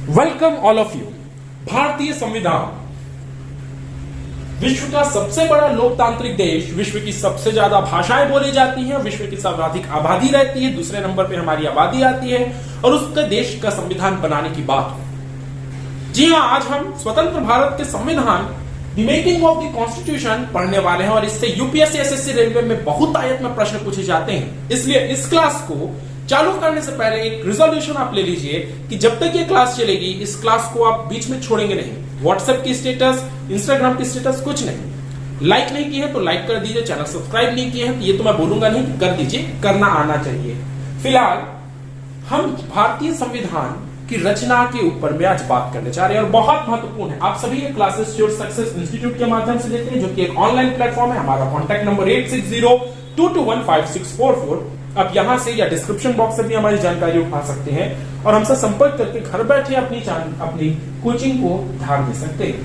Welcome all of you. भारतीय संविधान विश्व का सबसे बड़ा लोकतांत्रिक देश, विश्व की सबसे ज्यादा भाषाएं बोली जाती हैं, विश्व की सर्वाधिक आबादी रहती है, दूसरे नंबर पे हमारी आबादी आती है और उसके देश का संविधान बनाने की बात हो। जी हां, आज हम स्वतंत्र भारत के संविधान the making of the constitution पढ़ने वाले हैं और इससे यूपीएससी एसएससी रेलवे में बहुत आयत में प्रश्न पूछे जाते हैं। इसलिए इस क्लास को चालू करने से पहले एक रिजोल्यूशन आप ले लीजिए कि जब तक ये क्लास चलेगी इस क्लास को आप बीच में छोड़ेंगे नहीं। व्हाट्सएप की स्टेटस, इंस्टाग्राम की स्टेटस कुछ नहीं। लाइक नहीं किए तो लाइक कर दीजिए, चैनल सब्सक्राइब नहीं किए हैं तो ये तो मैं बोलूंगा नहीं कि कर दीजिए, करना आना चाहिए। फिलहाल हम भारतीय संविधान की रचना के ऊपर में आज बात करने जा रहे हैं और बहुत महत्वपूर्ण है। आप सभी ये क्लासेस श्योर सक्सेस इंस्टीट्यूट के माध्यम से लेते हैं, जो कि एक ऑनलाइन प्लेटफॉर्म है। हमारा कॉन्टैक्ट नंबर 8602215644। आप यहां से या डिस्क्रिप्शन बॉक्स से भी हमारी जानकारी उठा सकते हैं और हमसे संपर्क करके घर बैठे अपनी कोचिंग को धार दे सकते हैं।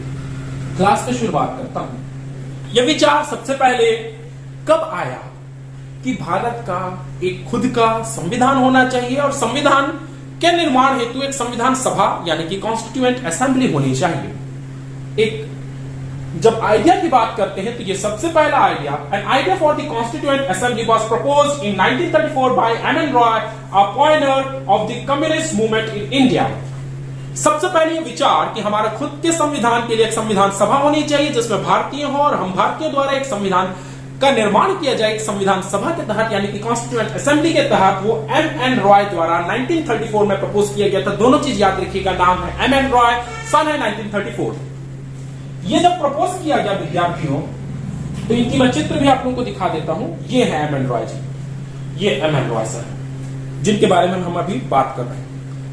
क्लास की शुरुआत करता हूं। यह विचार सबसे पहले कब आया कि भारत का एक खुद का संविधान होना चाहिए और संविधान के निर्माण हेतु एक संविधान सभा यानी कि कॉन्स्टिट्यूएंट असेंबली होनी चाहिए। एक जब आइडिया की बात करते हैं तो ये सबसे पहला idea, an idea for the constituent assembly was proposed in 1934 by M N. Roy, a pioneer of the communist movement in India. सबसे पहले ये विचार कि हमारा खुद के संविधान के लिए एक संविधान सभा होनी चाहिए जिसमें भारतीय हो और हम भारतीय द्वारा एक संविधान का निर्माण किया जाए। एक संविधान सभा के तहत यानी कि कॉन्स्टिट्यूएंट असेंबली के तहत वो एम.एन. रॉय द्वारा 1934 में प्रपोज किया गया था। दोनों चीज याद रखिएगा, नाम है एम.एन. रॉय, सन है 1934। ये जब प्रपोज किया गया विद्यार्थियों, तो इनकी मैं चित्र भी आप लोगों को दिखा देता हूं। ये है एम.एन. रॉय जी, ये एम.एन. रॉय सर जिनके बारे में हम अभी बात कर रहे हैं।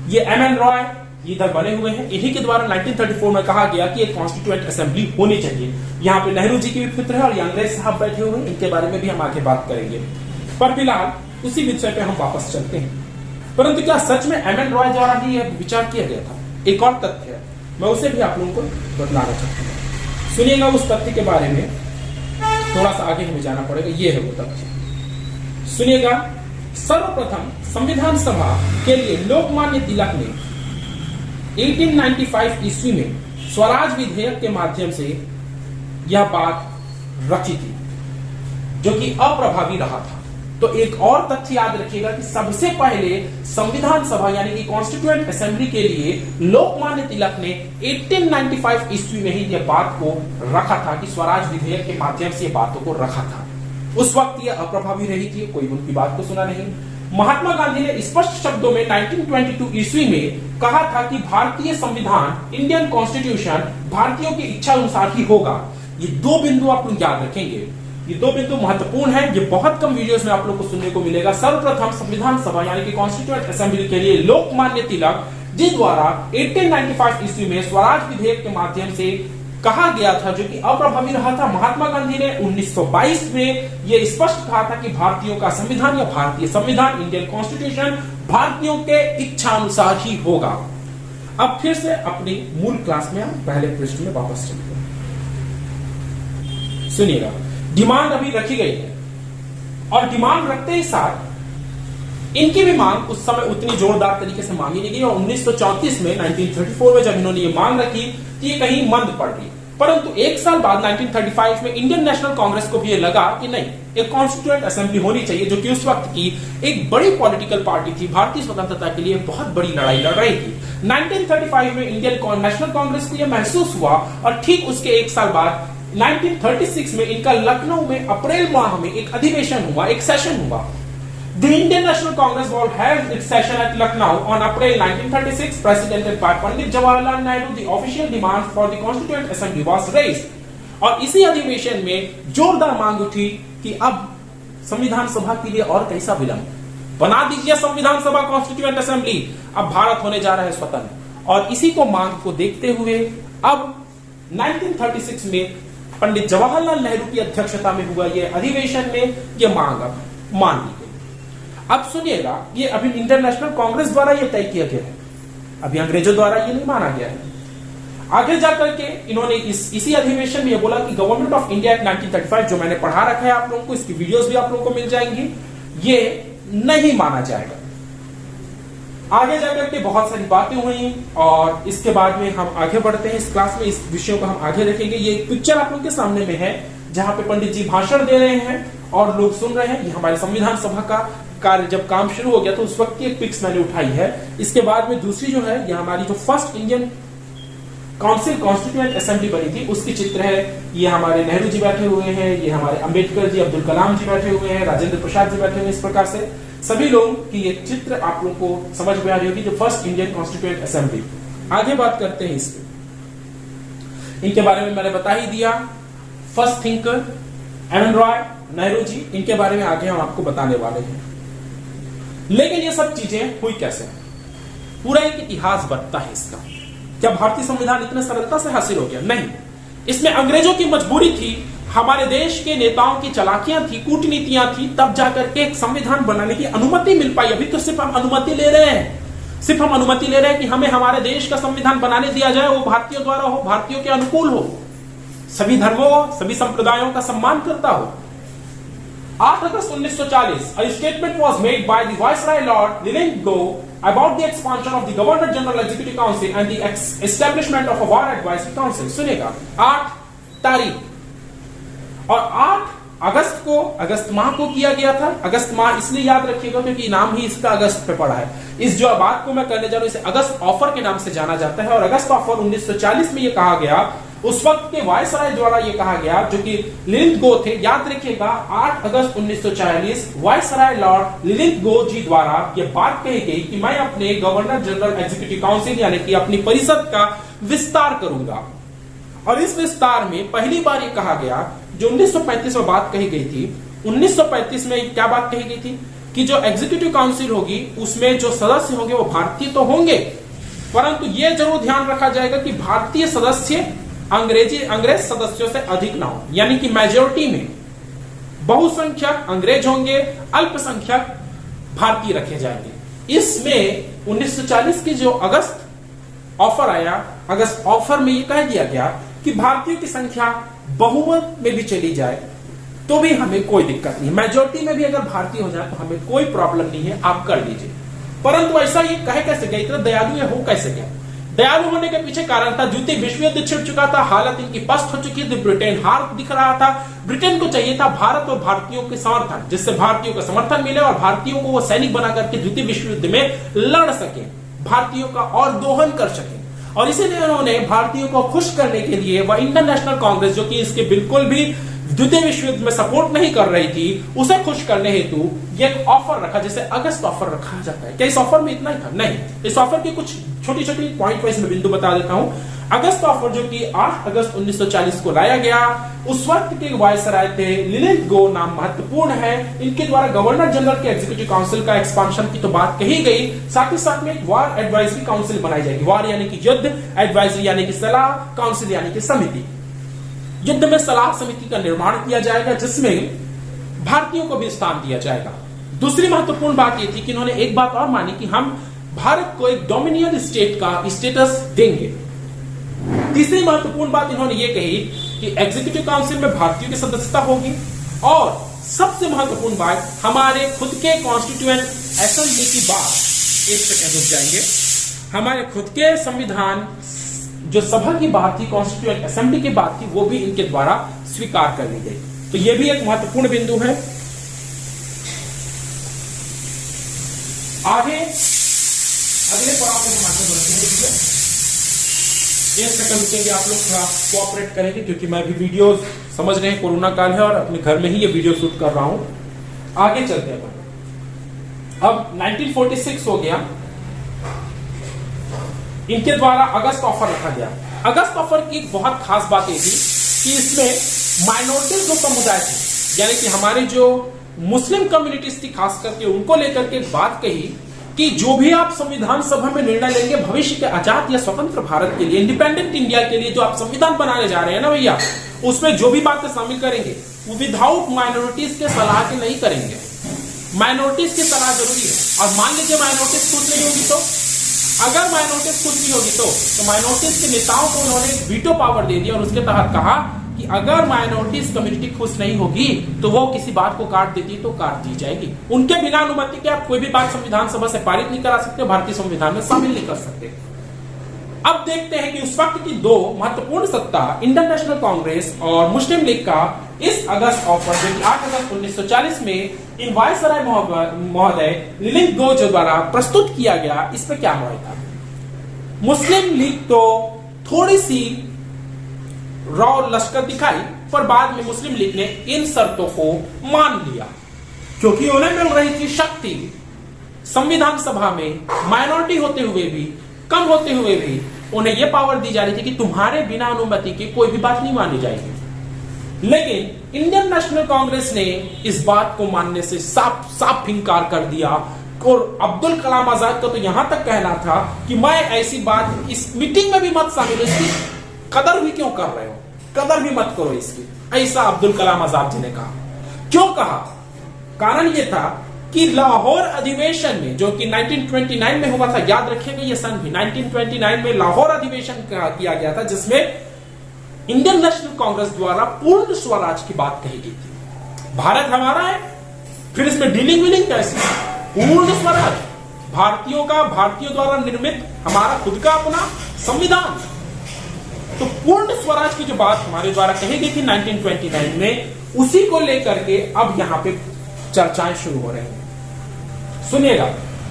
ये एम.एन. रॉय इधर बने हुए हैं। इन्हीं के द्वारा 1934 में कहा गया कि एक कॉन्स्टिट्यूएंट असेंबली होनी चाहिए। यहाँ पे नेहरू जी की भी चित्र है और अंग्रेज साहब बैठे हुए हैं, इनके बारे में भी हम आगे बात करेंगे। पर फिलहाल उसी विषय पे हम वापस चलते हैं। परंतु क्या सच में एम.एन. रॉय द्वारा ही यह विचार किया गया था? एक और तथ्य है, मैं उसे भी आप लोगों को बतलाना चाहता हूँ। सुनिएगा उस तथ्य के बारे में, थोड़ा सा आगे हमें जाना पड़ेगा। ये है वो तथ्य, सुनिएगा। सर्वप्रथम संविधान सभा के लिए लोकमान्य तिलक ने 1895 ईस्वी में स्वराज विधेयक के माध्यम से यह बात रखी थी, जो कि अप्रभावी रहा था। तो एक और तथ्य याद रखिएगा कि सबसे पहले संविधान सभा यानी कि कॉन्स्टिट्यूएंट असेंबली के लिए लोकमान्य तिलक ने 1895 ईस्वी में ही यह बात को रखा था कि स्वराज विधेयक के माध्यम से बातों को रखा था। उस वक्त यह अप्रभावी रही थी, कोई उनकी बात को सुना नहीं। महात्मा गांधी ने स्पष्ट शब्दों में 1922 ईस्वी में कहा था कि भारतीय संविधान, इंडियन कॉन्स्टिट्यूशन भारतीयों की इच्छा अनुसार ही होगा। ये दो बिंदु आप लोग याद रखेंगे, ये दो बिंदु महत्वपूर्ण है। ये बहुत कम वीडियोस में आप लोग को सुनने को मिलेगा। सर्वप्रथम संविधान सभा यानी कि कॉन्स्टिट्यूएंट असेंबली के लिए लोकमान्य तिलक जी द्वारा 1895 ईस्वी में स्वराज विधेयक के माध्यम से कहा गया था, जो कि अप्रभावी रहा था। महात्मा गांधी ने 1922 में यह स्पष्ट कहा था कि भारतीयों का संविधान या भारतीय संविधान, इंडियन कॉन्स्टिट्यूशन भारतीयों के इच्छा अनुसार ही होगा। अब फिर से अपनी मूल क्लास में हम पहले पृष्ठ में वापस चलते हैं। सुनिएगा, डिमांड अभी रखी गई है और डिमांड रखते ही साथ इनकी भी मांग उस समय उतनी जोरदार तरीके से मांगी नहीं गई और 1934 में 1934 में जब इन्होंने ये मांग रखी तो ये कहीं मंद पड़ गई। परंतु एक साल बाद 1935 में इंडियन नेशनल कांग्रेस को भी ये लगा कि नहीं, एक कॉन्स्टिट्यूएंट असेंबली होनी चाहिए, जो कि उस वक्त की एक बड़ी पॉलिटिकल पार्टी थी, भारतीय स्वतंत्रता के लिए बहुत बड़ी लड़ाई लड़ रही थी। 1935 में इंडियन नेशनल कांग्रेस को यह महसूस हुआ और ठीक उसके एक साल बाद 1936 में इनका लखनऊ में अप्रैल माह में एक अधिवेशन हुआ, एक सेशन हुआ। The Indian National Congress was held its session at Lucknow on April 1936, presidented by Pandit Jawaharlal Nehru. The official demand for the Constituent Assembly was raised. और इसी अधिवेशन में जोरदार मांग उठी कि अब संविधान सभा के लिए और कैसा विलंब, बना दीजिए संविधान सभा, कॉन्स्टिट्यूएंट असेंबली। अब भारत होने जा रहा है स्वतंत्र और इसी को मांग को देखते हुए अब 1936 में पंडित जवाहरलाल नेहरू की अध्यक्षता में हुआ यह अधिवेशन में यह मांग अब मान ली गई। अब सुनिएगा, ये अभी इंटरनेशनल कांग्रेस द्वारा यह तय किया गया है, अभी अंग्रेजों द्वारा यह नहीं माना गया है। आगे जाकर के इन्होंने इसी अधिवेशन में यह बोला कि गवर्नमेंट ऑफ इंडिया एक्ट 1935, जो मैंने पढ़ा रखा है आप लोगों को, इसकी वीडियोस भी आप लोगों को मिल जाएंगी, ये नहीं माना जाएगा। आगे जाकर के बहुत सारी बातें हुई और इसके बाद में हम आगे बढ़ते हैं इस क्लास में। इस विषयों को हम आगे रखेंगे। ये एक पिक्चर आप लोग के सामने में है जहां पे पंडित जी भाषण दे रहे हैं और लोग सुन रहे हैं। ये हमारे संविधान सभा का कार्य जब काम शुरू हो गया तो उस वक्त की एक पिक्स मैंने उठाई है। इसके बाद में दूसरी जो है ये हमारी जो first Indian council constituent assembly बनी थी उसकी चित्र है। ये हमारे नेहरू जी बैठे हुए हैं, ये हमारे अंबेडकर जी, अब्दुल कलाम जी बैठे हुए हैं, राजेंद्र प्रसाद जी बैठे हुए हैं। इस प्रकार से सभी लोगों की ये चित्र आप लोगों को समझ में आ रही होगी, जो फर्स्ट इंडियन कॉन्स्टिट्यूएंट असेंबली। आगे बात करते हैं इसके, इनके बारे में मैंने बता ही दिया। First thinker M N. Roy, Nehru ji, इनके बारे में आगे हम आपको बताने वाले हैं। लेकिन ये सब चीजें हुई कैसे? पूरा एक इतिहास बनता है इसका। क्या भारतीय संविधान इतने सरलता से हासिल हो गया? नहीं, इसमें अंग्रेजों की मजबूरी थी, हमारे देश के नेताओं की चालाकियां थी, कूटनीतियां थी, तब जाकर के एक संविधान बनाने की अनुमति मिल पाई। अभी तो सिर्फ हम अनुमति ले रहे हैं, सिर्फ हम अनुमति ले रहे हैं कि हमें हमारे देश का संविधान बनाने दिया जाए, वो भारतीयों द्वारा हो, भारतीयों के अनुकूल हो, सभी धर्मों सभी संप्रदायों का सम्मान करता हो। 8 अगस्त 1940 a statement was made by the Viceroy Lord Lilongwe about the expansion of the Governor General Executive Council and the establishment of a War Advisory Council। सुनेगा, 8 तारीख और 8 अगस्त को, अगस्त माह को किया गया था। अगस्त माह इसलिए याद रखिएगा क्योंकि नाम ही इसका अगस्त पे पड़ा है। इस जो बात को मैं करने जा रहा हूं इसे अगस्त ऑफर के नाम से जाना जाता है। और अगस्त ऑफर 1940 में यह कहा गया, उस वक्त के वायसराय द्वारा यह कहा गया, जो कि लिलिंगवे थे, याद रखिएगा 8 अगस्त 1940 वायसराय लॉर्ड लिलिंगवे जी द्वारा यह बात कही गई कि मैं अपने गवर्नर जनरल एग्जीक्यूटिव काउंसिल यानी कि अपनी परिषद का विस्तार करूंगा। और इस विस्तार में पहली बार यह कहा गया, जो 1935 में बात कही गई थी, 1935 में क्या बात कही गई थी कि जो एग्जीक्यूटिव काउंसिल होगी उसमें जो सदस्य होंगे वो भारतीय तो होंगे, परंतु यह जरूर ध्यान रखा जाएगा कि भारतीय सदस्य अंग्रेज सदस्यों से अधिक ना हो, यानी कि मेजोरिटी में बहुसंख्यक अंग्रेज होंगे, अल्पसंख्यक भारतीय रखे जाएंगे। इसमें 1940 की जो अगस्त ऑफर आया, अगस्त ऑफर में यह कह दिया गया कि भारतीयों की संख्या बहुमत में भी चली जाए तो भी हमें कोई दिक्कत नहीं, मेजोरिटी में भी अगर भारतीय हो जाए तो हमें कोई प्रॉब्लम नहीं है, आप कर लीजिए। परंतु ऐसा ये कहे कैसे गया, इतना दयालु ये हो कैसे गया? दयालु होने के पीछे कारण था, द्वितीय विश्व युद्ध छिड़ चुका था, हालत इनकी पस्त हो चुकी थी, ब्रिटेन हार दिख रहा था। ब्रिटेन को चाहिए था भारत और भारतीयों के समर्थन, जिससे भारतीयों का समर्थन मिले और भारतीयों को वो सैनिक बना करके द्वितीय विश्व युद्ध में लड़ सके, भारतीयों का और दोहन कर सके। और इसीलिए उन्होंने भारतीयों को खुश करने के लिए वह इंटरनेशनल कांग्रेस, जो कि इसके बिल्कुल भी द्वितीय विश्व युद्ध में सपोर्ट नहीं कर रही थी, उसे खुश करने हेतु एक ऑफर रखा, जिसे अगस्त ऑफर रखा जाता है। क्या इस ऑफर में इतना ही था? नहीं, इस ऑफर की कुछ छोटी छोटी पॉइंट वाइज में बिंदु बता देता हूं। अगस्त ऑफर जो कि 8 अगस्त 1940 को लाया गया, उस वक्त के वायसराय थे लिलिंगवे, नाम महत्वपूर्ण है, इनके द्वारा गवर्नर जनरल के एग्जीक्यूटिव काउंसिल का एक्सपांशन की तो बात कही गई, साथ ही साथ में एक वार एडवाइजरी काउंसिल बनाई जाएगी। वार यानी कि युद्ध, एडवाइजरी यानी कि सलाह, काउंसिल यानी कि समिति। युद्ध में सलाह समिति का निर्माण किया जाएगा जिसमें भारतीयों को भी स्थान दिया जाएगा। दूसरी महत्वपूर्ण बात यह थी कि इन्होंने एक बात और मानी कि हम भारत को एक डोमिनियन स्टेट का स्टेटस देंगे। तीसरी महत्वपूर्ण बात इन्होंने ये कही कि एग्जीक्यूटिव काउंसिल में भारतीयों की सदस्यता होगी, और सबसे महत्वपूर्ण बात, हमारे खुद के कॉन्स्टिट्यूएंट असेंबली की बात, एक सेकंड रुक जाएंगे, हमारे खुद के संविधान जो सभा की बात थी, कॉन्स्टिट्यूएंट असेंबली की बात थी, वो भी इनके द्वारा स्वीकार कर ली गई। तो यह भी एक महत्वपूर्ण बिंदु है। आगे अगले पड़ाव में हम आगे बढ़ते हैं। एक सेकंड रुकेंगे, आप लोग थोड़ा कोऑपरेट करेंगे क्योंकि मैं भी वीडियो समझ रहे हैं, कोरोना काल है और अपने घर में ही ये वीडियो शूट कर रहा हूं। आगे चलते हैं। अब 1946 हो गया, इनके द्वारा अगस्त ऑफर रखा गया। अगस्त ऑफर की एक बहुत खास बात यह थी कि इसमें माइनॉरिटी जो समुदाय थे, यानी कि हमारे जो मुस्लिम कम्युनिटीज थी खास करके, उनको लेकर के बात कही कि जो भी आप संविधान सभा में निर्णय लेंगे भविष्य के आजाद या स्वतंत्र भारत के लिए, इंडिपेंडेंट इंडिया के लिए जो आप संविधान बनाने जा रहे हैं ना भैया, उसमें जो भी बातें शामिल करेंगे वो विदाउट माइनॉरिटीज के सलाह के नहीं करेंगे। माइनॉरिटीज की सलाह जरूरी है। और मान लीजिए माइनॉरिटीज खुश नहीं होगी तो, अगर माइनॉरिटीज खुश नहीं होगी तो माइनॉरिटीज के नेताओं को उन्होंने वीटो पावर दे दिया और उसके तहत कहा कि अगर माइनॉरिटीज कम्युनिटी खुश नहीं होगी तो वो किसी बात को काट देती तो काट दी जाएगी। उनके बिना अनुमति के आप कोई भी बात संविधान सभा से पारित नहीं करा सकते, भारतीय संविधान में शामिल नहीं कर सकते। अब देखते हैं कि उस वक्त की दो महत्वपूर्ण सत्ता इंडियन नेशनल कांग्रेस और मुस्लिम लीग का इस अगस्त ऑफर जो कि 8 अगस्त 1940 में इन वायसराय महोदय लिलिंग गोज द्वारा प्रस्तुत किया गया, इस पर क्या राय था। मुस्लिम लीग तो थोड़ी सी रॉ लश्कर दिखाई, पर बाद में मुस्लिम लीग ने इन शर्तों को मान लिया क्योंकि उन्हें मिल रही थी शक्ति। संविधान सभा में माइनॉरिटी होते हुए भी, कम होते हुए भी उन्हें यह पावर दी जा रही थी कि तुम्हारे बिना अनुमति के कोई भी बात नहीं मानी जाएगी। लेकिन इंडियन नेशनल कांग्रेस ने इस बात को मानने से साफ साफ इनकार कर दिया और अब्दुल कलाम आजाद का तो यहां तक कहना था कि मैं ऐसी बात इस मीटिंग में भी मत शामिल, इसकी कदर भी क्यों कर रहे हो, कदर भी मत करो इसकी, ऐसा अब्दुल कलाम आजाद जी ने कहा। क्यों कहा? कारण यह था कि लाहौर अधिवेशन में जो कि 1929 में हुआ था, याद रखिएगा ये सन भी 1929 में लाहौर अधिवेशन किया गया था जिसमें इंडियन नेशनल कांग्रेस द्वारा पूर्ण स्वराज की बात कही गई थी। भारत हमारा है, फिर इसमें डीलिंग विलिंग कैसे? पूर्ण स्वराज भारतीयों का, भारतीयों द्वारा निर्मित हमारा खुद का अपना संविधान। तो पूर्ण स्वराज की जो बात हमारे द्वारा कही गई थी 1929 में, उसी को लेकर के अब यहां पे चर्चाएं शुरू हो रही हैं। सुनिएगा,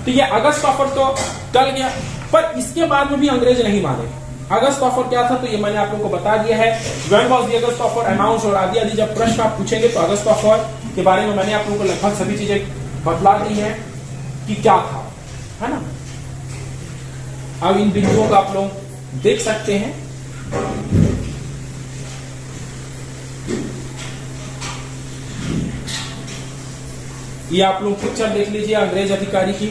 तो ये अगस्त ऑफर तो टल गया, पर इसके बाद में भी अंग्रेज नहीं माने। अगस्त ऑफर क्या था तो ये मैंने आप लोगों को बता दिया है। When was the August offer announce और आदि आदि जब प्रश्न आप पूछेंगे तो अगस्त ऑफर के बारे में मैंने आप लोगों को लगभग सभी चीजें बतला दी है कि क्या था, है ना। अब इन बिंदुओं को आप लोग देख सकते हैं। ये आप लोग पिक्चर देख लीजिए अंग्रेज अधिकारी की।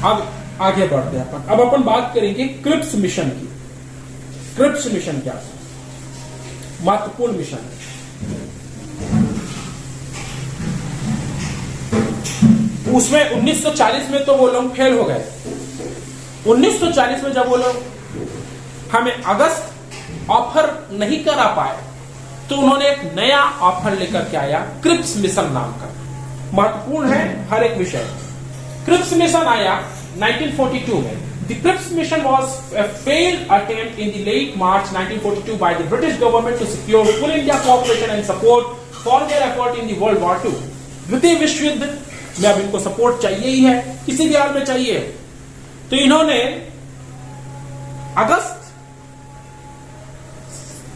अब आगे बढ़ते हैं अपन। अब अपन बात करेंगे क्रिप्स मिशन की। क्रिप्स मिशन क्या है? महत्वपूर्ण मिशन है। उसमें 1940 में तो वो लोग फेल हो गए। 1940 में जब वो लोग हमें अगस्त ऑफर नहीं करा पाए तो उन्होंने एक नया ऑफर लेकर के आया, क्रिप्स मिशन नाम का। महत्वपूर्ण है हर एक विषय। क्रिप्स मिशन आया 1942 में। The Cripps mission was a failed attempt in the late March 1942 by the British government to secure full India cooperation and support for their effort in the World War II. द्वितीय विश्व युद्ध में अब इनको support चाहिए ही है, किसी भी हाल में चाहिए। तो इन्होंने अगस्त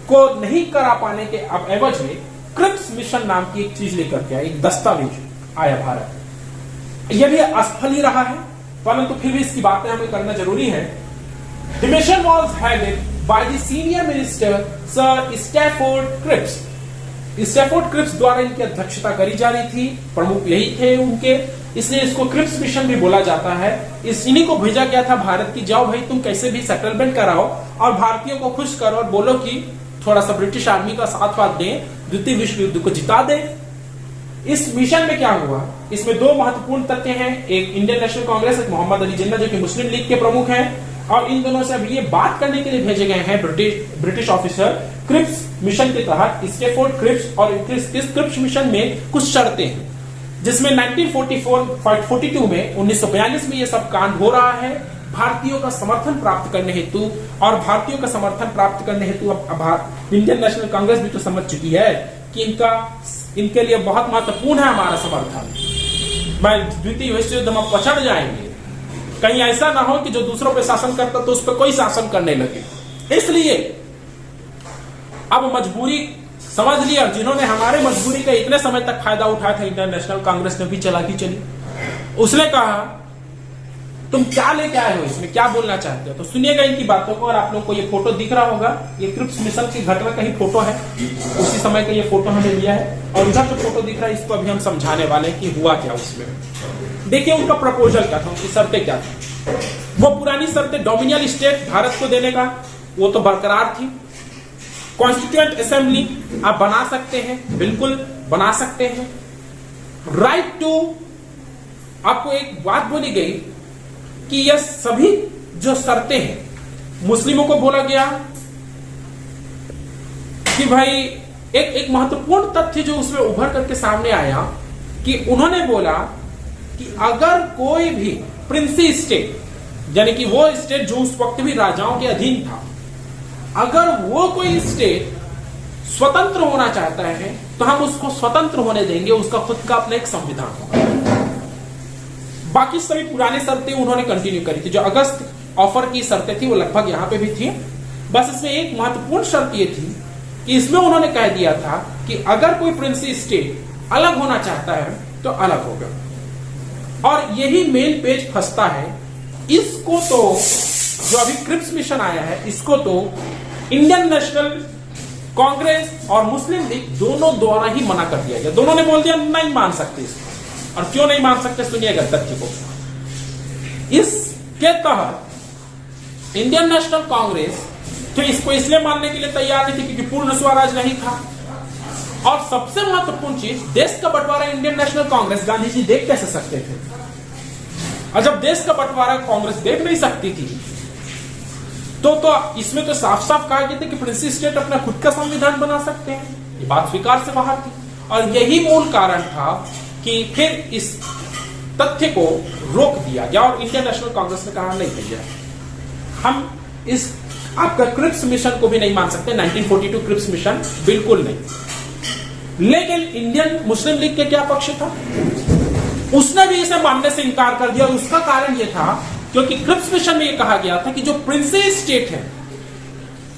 को नहीं करा पाने के अब एवज में क्रिप्स मिशन नाम की एक चीज लेकर के आया, एक दस्तावेज आया भारत। यह भी असफल ही रहा है, परंतु फिर भी इसकी बातें हमें करना जरूरी है। The mission was headed by the senior minister Sir Stafford Cripps. Stafford Cripps द्वारा इनकी अध्यक्षता करी जा रही थी, प्रमुख यही थे उनके, इसलिए इसको क्रिप्स मिशन भी बोला जाता है। इन्हीं को भेजा गया था भारत की, जाओ भाई तुम कैसे भी सेटलमेंट कराओ और भारतीयों को खुश करो और बोलो कि थोड़ा सा ब्रिटिश आर्मी का साथ वाथ दें, द्वितीय विश्व युद्ध को जिता दें। इस मिशन में क्या हुआ? इसमें दो महत्वपूर्ण तथ्य हैं, एक इंडियन नेशनल कांग्रेस, एक मोहम्मद अली जिन्ना जो कि मुस्लिम लीग के प्रमुख हैं, और इन दोनों से अब ये बात करने के लिए भेजे गए हैं ब्रिटिश ऑफिसर। क्रिप्स मिशन के तहत स्टैफोर्ड क्रिप्स और इस क्रिप्स मिशन में कुछ शर्तें हैं, जिसमें 1942 में 1942 में ये सब कांड हो रहा है भारतीयों का समर्थन प्राप्त करने हेतु। और भारतीयों का समर्थन प्राप्त करने हेतु अब इंडियन नेशनल कांग्रेस भी तो समझ चुकी है कि इनके लिए बहुत महत्वपूर्ण है हमारा समर्थन। द्वितीय विश्व युद्ध में पछड़ जाएंगे, कहीं ऐसा ना हो कि जो दूसरों पे शासन करता तो उस पर कोई शासन करने लगे। इसलिए अब मजबूरी समझ लिया, जिन्होंने हमारे मजबूरी का इतने समय तक फायदा उठाया था इंडियन नेशनल कांग्रेस ने भी चलाकी चली। उसने कहा तुम क्या लेके आए हो, इसमें क्या बोलना चाहते हो? तो सुनिएगा इनकी बातों को। और आप लोग को ये फोटो दिख रहा होगा, ये क्रिप्स मिशन की घटना का ही फोटो है, उसी समय का ये फोटो हमें लिया है। और उधर जो फोटो दिख रहा है इसको अभी हम समझाने वाले हैं कि हुआ क्या उसमें। देखिए उनका प्रपोजल क्या था, उनकी शर्तें क्या थी। वो पुरानी शर्तें डोमिनियल स्टेट भारत को देने का वो तो बरकरार थी। कॉन्स्टिट्यूएंट असेंबली आप बना सकते हैं, बिल्कुल बना सकते हैं। राइट टू, आपको एक बात बोली गई कि यह सभी जो शर्तें हैं, मुस्लिमों को बोला गया कि भाई एक महत्वपूर्ण तथ्य जो उसमें उभर करके सामने आया कि उन्होंने बोला कि अगर कोई भी प्रिंसी स्टेट, यानी कि वो स्टेट जो उस वक्त भी राजाओं के अधीन था, अगर वो कोई स्टेट स्वतंत्र होना चाहता है तो हम उसको स्वतंत्र होने देंगे, उसका खुद का अपना एक संविधान होगा। बाकी सभी पुराने शर्तें उन्होंने कंटिन्यू करी थी। जो अगस्त ऑफर की शर्तें थी वो लगभग यहां पे भी थी। बस इसमें एक महत्वपूर्ण शर्त ये थी कि इसमें उन्होंने कह दिया था कि अगर कोई प्रिंसी स्टेट अलग होना चाहता है तो अलग होगा। और यही मेन पेज फंसता है। इसको तो जो अभी क्रिप्स मिशन आया है, इसको तो इंडियन नेशनल कांग्रेस और मुस्लिम लीग दोनों द्वारा ही मना कर दिया गया। दोनों ने बोल दिया नहीं मान सकते इसको। और क्यों नहीं मान सकते सुनिएगा तथ्य को। इसके तहत इंडियन नेशनल कांग्रेस तो इसको इसलिए मानने के लिए तैयार नहीं थी क्योंकि पूर्ण स्वराज नहीं था। और सबसे महत्वपूर्ण चीज, देश का बंटवारा इंडियन नेशनल कांग्रेस गांधी जी देख कैसे सकते थे? और जब देश का बंटवारा कांग्रेस देख नहीं सकती थी तो इसमें तो साफ साफ कहा गया था कि प्रिंसी स्टेट अपना खुद का संविधान बना सकते हैं। ये बात स्वीकार से बाहर थी। और यही मूल कारण था कि फिर इस तथ्य को रोक दिया गया और इंडियन नेशनल कांग्रेस ने कहा नहीं भैया, हम इस आपका क्रिप्स मिशन को भी नहीं मान सकते। 1942 क्रिप्स मिशन बिल्कुल नहीं। लेकिन इंडियन मुस्लिम लीग के क्या पक्ष था? उसने भी इसे मानने से इनकार कर दिया। उसका कारण यह था क्योंकि क्रिप्स मिशन में यह कहा गया था कि जो प्रिंसी स्टेट है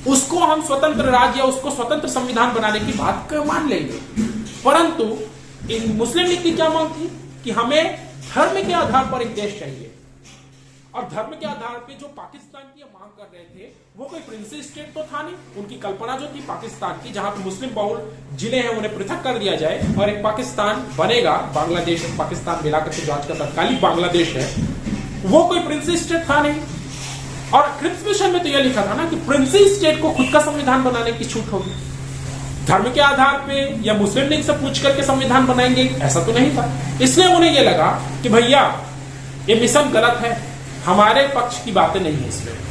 उसको हम स्वतंत्र राज्य या उसको स्वतंत्र संविधान बनाने की बात मान लेंगे। परंतु इन मुस्लिम लीग की क्या मांग थी कि हमें धर्म के आधार पर एक देश चाहिए। और धर्म के आधार पे जो पाकिस्तान की मांग कर रहे थे वो कोई प्रिंसी स्टेट तो था नहीं। उनकी कल्पना जो थी पाकिस्तान की, जहां पे मुस्लिम बहुल जिले हैं उन्हें पृथक कर दिया जाए और एक पाकिस्तान बनेगा, बांग्लादेश पाकिस्तान मिलाकर के जो आज का तत्कालीन बांग्लादेश है, वो कोई प्रिंसी स्टेट था नहीं। और क्रिप्स मिशन में तो यह लिखा था ना कि प्रिंसी स्टेट को खुद का संविधान बनाने की छूट होगी। धर्म के आधार पे या मुस्लिम लीग से पूछ करके संविधान बनाएंगे, ऐसा तो नहीं था। इसलिए उन्हें यह लगा कि भैया ये मिशन गलत है, हमारे पक्ष की बातें नहीं है। इसमें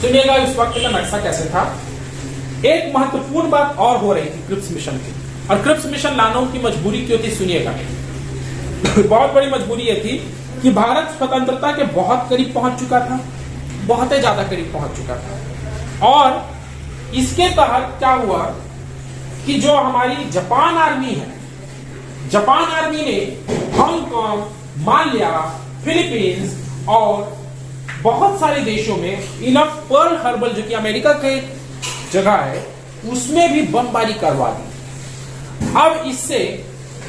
सुनिएगा उस वक्त का नक्शा कैसे था। एक महत्वपूर्ण बात और हो रही थी क्रिप्स मिशन की, और क्रिप्स मिशन लाना उनकी मजबूरी क्यों थी सुनिएगा। बहुत बड़ी मजबूरी यह थी कि भारत स्वतंत्रता के बहुत करीब पहुंच चुका था, बहुत ही ज्यादा करीब पहुंच चुका था। और इसके तहत क्या हुआ कि जो हमारी जापान आर्मी है, जापान आर्मी ने हांगकांग, माल्या, फिलीपींस और बहुत सारे देशों में इनफ पर्ल हार्बर जो कि अमेरिका के जगह है उसमें भी बमबारी करवा दी। अब इससे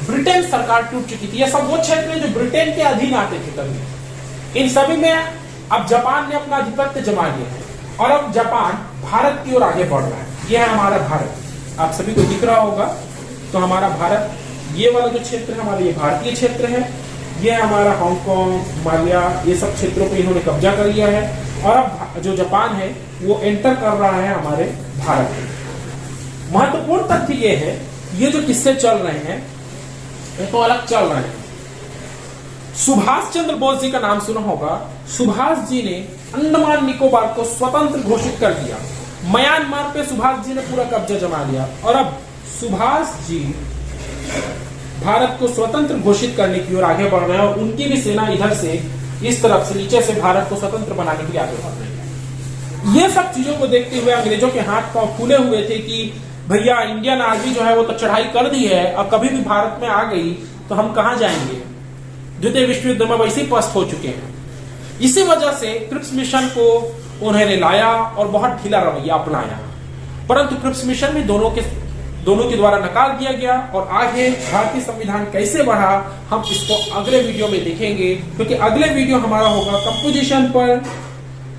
ब्रिटेन सरकार टूट चुकी थी। यह सब वो क्षेत्र हैं जो ब्रिटेन के अधीन आते थे कभी। इन सभी में अब जापान ने अपना आधिपत्य जमा लिया है और अब जापान भारत की ओर आगे बढ़ रहा है। यह है हमारा भारत, आप सभी को दिख रहा होगा। तो हमारा भारत, ये वाला जो क्षेत्र है हमारा, ये भारतीय क्षेत्र है। ये हमारा हांगकांग, माल्या, ये सब क्षेत्रों पे इन्होंने कब्जा कर लिया है। और अब जो जापान है वो एंटर कर रहा है हमारे भारत में। महत्वपूर्ण तथ्य ये है, ये जो किस्से चल रहे हैं ये तो अलग चल रहे हैं। सुभाष चंद्र बोस जी का नाम सुना होगा। सुभाष जी ने अंडमान निकोबार को स्वतंत्र घोषित कर दिया। म्यांमार पे सुभाष जी ने पूरा कब्जा जमा लिया और अब सुभाष जी भारत को स्वतंत्र घोषित करने की ओर आगे बढ़ रहे हैं और उनकी भी सेना इधर से, इस तरफ से, नीचे से भारत को स्वतंत्र बनाने के लिए आगे बढ़ रही है। ये सब चीजों को देखते हुए अंग्रेजों के हाथ पांव फूले हुए थे कि भैया इंडियन आर्मी जो है वो तो चढ़ाई कर दी है, अब कभी भी भारत में आ गई तो हम कहां जाएंगे। द्वितीय विश्व युद्ध में वैसे ही पस्त हो चुके हैं। इसी वजह से क्रिप्स मिशन को उन्होंने लाया और बहुत ढीला रवैया अपनाया। परंतु क्रिप्स मिशन में दोनों के द्वारा नकार दिया गया और आगे भारतीय संविधान कैसे बढ़ा हम इसको अगले वीडियो में देखेंगे, क्योंकि अगले वीडियो हमारा होगा कंपोजिशन पर।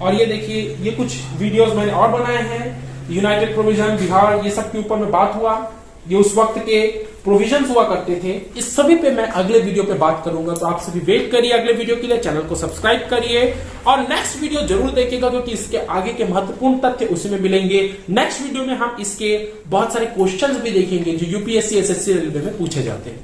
और ये देखिए, ये कुछ वीडियोस मैंने और बनाए हैं, यूनाइटेड प्रोविजन, बिहार, ये सब के ऊपर में बात हुआ। ये उस वक्त के प्रोविजंस हुआ करते थे। इस सभी पे मैं अगले वीडियो पे बात करूंगा, तो आप सभी वेट करिए अगले वीडियो के लिए। चैनल को सब्सक्राइब करिए और नेक्स्ट वीडियो जरूर देखिएगा, क्योंकि इसके आगे के महत्वपूर्ण तथ्य उसमें मिलेंगे। नेक्स्ट वीडियो में हम इसके बहुत सारे क्वेश्चंस भी देखेंगे जो यूपीएससी, एसएससी, रेलवे में पूछे जाते हैं।